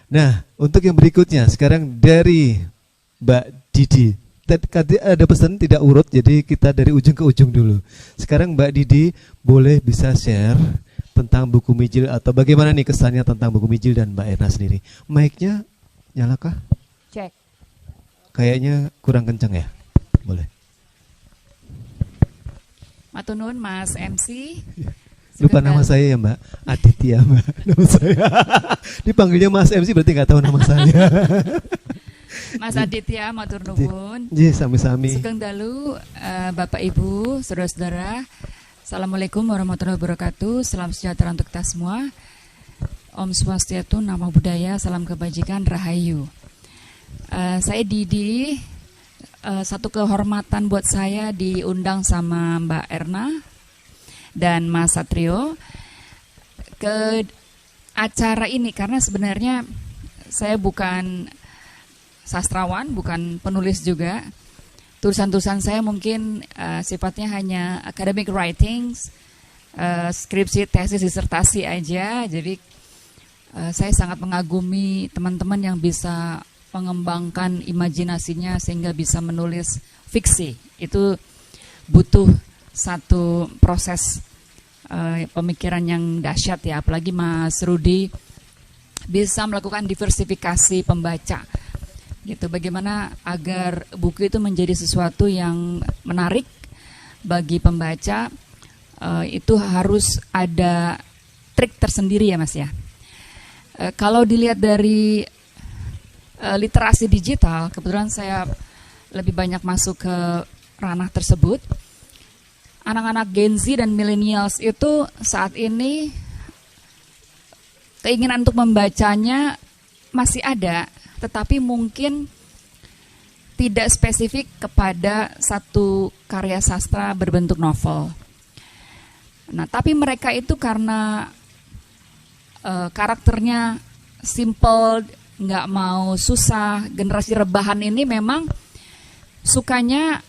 Nah, untuk yang berikutnya sekarang dari Mbak Didi. Tadi ada pesan tidak urut, jadi kita dari ujung ke ujung dulu. Sekarang Mbak Didi boleh bisa share tentang buku Mijil atau bagaimana nih kesannya tentang buku Mijil dan Mbak Erna sendiri. Mic-nya nyalakah? Cek. Kayaknya kurang kencang ya. Boleh. Matunun Mas MC. Lupa nama saya ya Mbak, Aditya Mbak. Nama saya. Dipanggilnya Mas MC berarti nggak tahu nama saya. Mas Aditya matur nuwun. Sami-sami. Sugeng dalu Bapak Ibu, saudara-saudara. Assalamualaikum warahmatullahi wabarakatuh. Salam sejahtera untuk kita semua. Om Swastiastu, Namo Buddhaya, salam kebajikan, Rahayu. Saya Didi. Satu kehormatan buat saya diundang sama Mbak Erna dan Mas Satrio ke acara ini karena sebenarnya saya bukan sastrawan, bukan penulis juga. Tulisan-tulisan saya mungkin sifatnya hanya academic writings, skripsi, tesis, disertasi aja. Jadi saya sangat mengagumi teman-teman yang bisa mengembangkan imajinasinya sehingga bisa menulis fiksi. Itu butuh satu proses pemikiran yang dahsyat ya, apalagi Mas Rudi bisa melakukan diversifikasi pembaca gitu. Bagaimana agar buku itu menjadi sesuatu yang menarik bagi pembaca, itu harus ada trik tersendiri ya Mas ya. Kalau dilihat dari literasi digital, kebetulan saya lebih banyak masuk ke ranah tersebut. Anak-anak Gen Z dan millennials itu saat ini keinginan untuk membacanya masih ada, tetapi mungkin tidak spesifik kepada satu karya sastra berbentuk novel. Nah, tapi mereka itu karena karakternya simple, nggak mau susah, generasi rebahan ini memang sukanya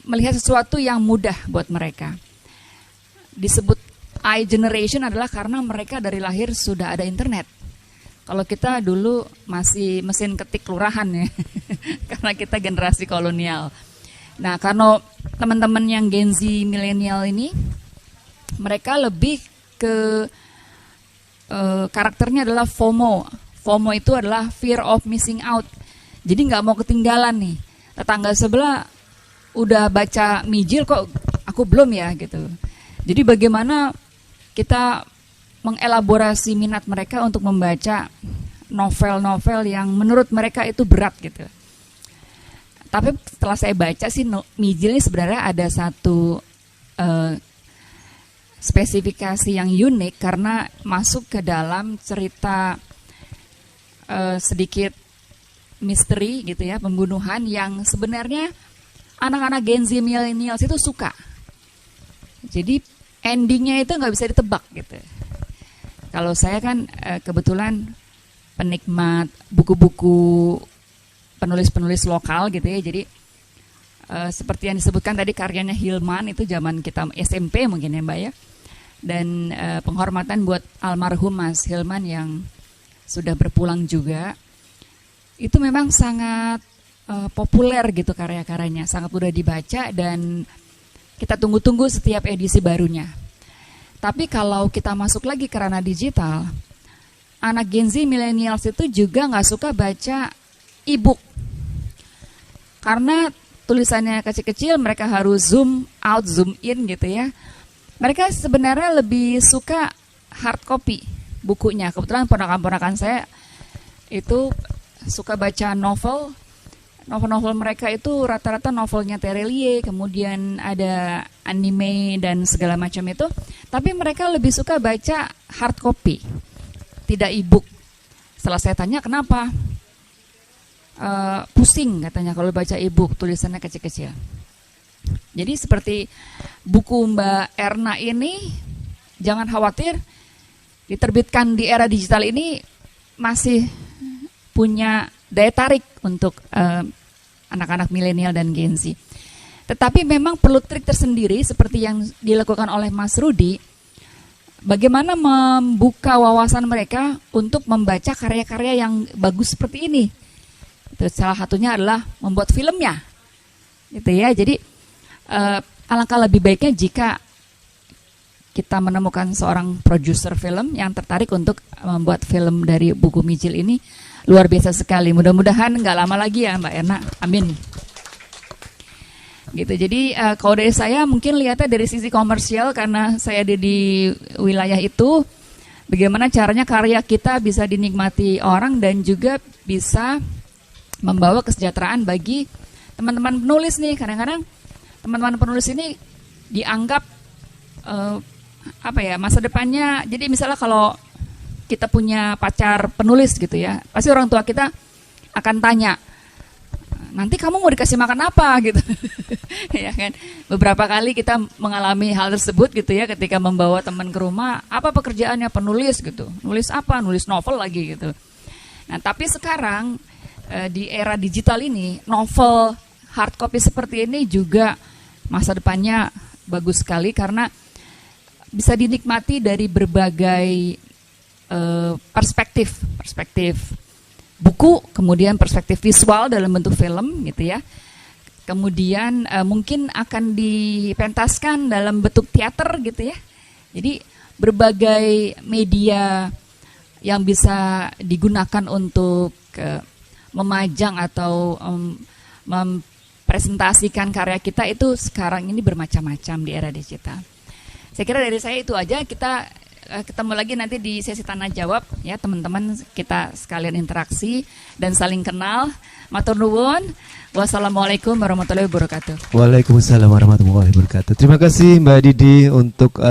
melihat sesuatu yang mudah buat mereka. Disebut iGeneration adalah karena mereka dari lahir sudah ada internet. Kalau kita dulu masih mesin ketik kelurahan ya, karena kita generasi kolonial. Nah, karena teman-teman yang Gen Z milenial ini, mereka lebih ke karakternya adalah FOMO. FOMO itu adalah fear of missing out. Jadi nggak mau ketinggalan nih. Tetangga sebelah udah baca Mijil kok aku belum ya gitu. Jadi bagaimana kita mengelaborasi minat mereka untuk membaca novel-novel yang menurut mereka itu berat gitu. Tapi setelah saya baca sih Mijil ini sebenarnya ada satu spesifikasi yang unik karena masuk ke dalam cerita sedikit misteri gitu ya, pembunuhan yang sebenarnya anak-anak Gen Z millennials itu suka. Jadi endingnya itu nggak bisa ditebak gitu. Kalau saya kan kebetulan penikmat buku-buku penulis-penulis lokal gitu ya. Jadi seperti yang disebutkan tadi karyanya Hilman itu zaman kita SMP mungkin ya Mbak ya. Dan penghormatan buat almarhum Mas Hilman yang sudah berpulang juga. Itu memang sangat populer gitu karya-karyanya, sangat mudah dibaca dan kita tunggu-tunggu setiap edisi barunya. Tapi kalau kita masuk lagi ke ranah digital, anak Gen Z millennials itu juga nggak suka baca e-book. Karena tulisannya kecil-kecil, mereka harus zoom out, zoom in gitu ya. Mereka sebenarnya lebih suka hard copy bukunya. Kebetulan ponakan-ponakan saya itu suka baca novel. Novel-novel mereka itu rata-rata novelnya Terelie, kemudian ada anime dan segala macam itu. Tapi mereka lebih suka baca hard copy, tidak e-book. Setelah saya tanya kenapa, pusing katanya kalau baca e-book, tulisannya kecil-kecil. Jadi seperti buku Mbak Erna ini, jangan khawatir, diterbitkan di era digital ini masih punya daya tarik untuk anak-anak milenial dan Gen Z. Tetapi memang perlu trik tersendiri seperti yang dilakukan oleh Mas Rudi. bagaimana membuka wawasan mereka untuk membaca karya-karya yang bagus seperti ini. Itu salah satunya adalah membuat filmnya, gitu ya. Jadi alangkah lebih baiknya jika kita menemukan seorang produser film yang tertarik untuk membuat film dari buku Mijil ini. Luar biasa sekali. Mudah-mudahan nggak lama lagi ya Mbak Erna. Amin. Gitu. Jadi kalau dari saya mungkin lihatnya dari sisi komersial, karena saya ada di wilayah itu, bagaimana caranya karya kita bisa dinikmati orang dan juga bisa membawa kesejahteraan bagi teman-teman penulis nih. Kadang-kadang teman-teman penulis ini dianggap masa depannya. Jadi misalnya kalau kita punya pacar penulis gitu ya, pasti orang tua kita akan tanya, nanti kamu mau dikasih makan apa gitu. Ya kan, beberapa kali kita mengalami hal tersebut gitu ya, ketika membawa teman ke rumah, apa pekerjaannya penulis gitu, nulis apa, nulis novel lagi gitu. Nah tapi sekarang di era digital ini, novel hard copy seperti ini juga masa depannya bagus sekali, karena bisa dinikmati dari berbagai perspektif buku, kemudian perspektif visual dalam bentuk film gitu ya. Kemudian mungkin akan dipentaskan dalam bentuk teater gitu ya. Jadi berbagai media yang bisa digunakan untuk memajang atau mempresentasikan karya kita itu sekarang ini bermacam-macam di era digital. Saya kira dari saya itu aja. Kita ketemu lagi nanti di sesi tanya jawab ya teman-teman, kita sekalian interaksi dan saling kenal. Matur nuwun. Wassalamualaikum warahmatullahi wabarakatuh. Waalaikumsalam warahmatullahi wabarakatuh. Terima kasih Mbak Didi untuk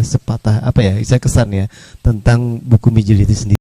sepatah saya kesan ya tentang buku Mijil itu sendiri.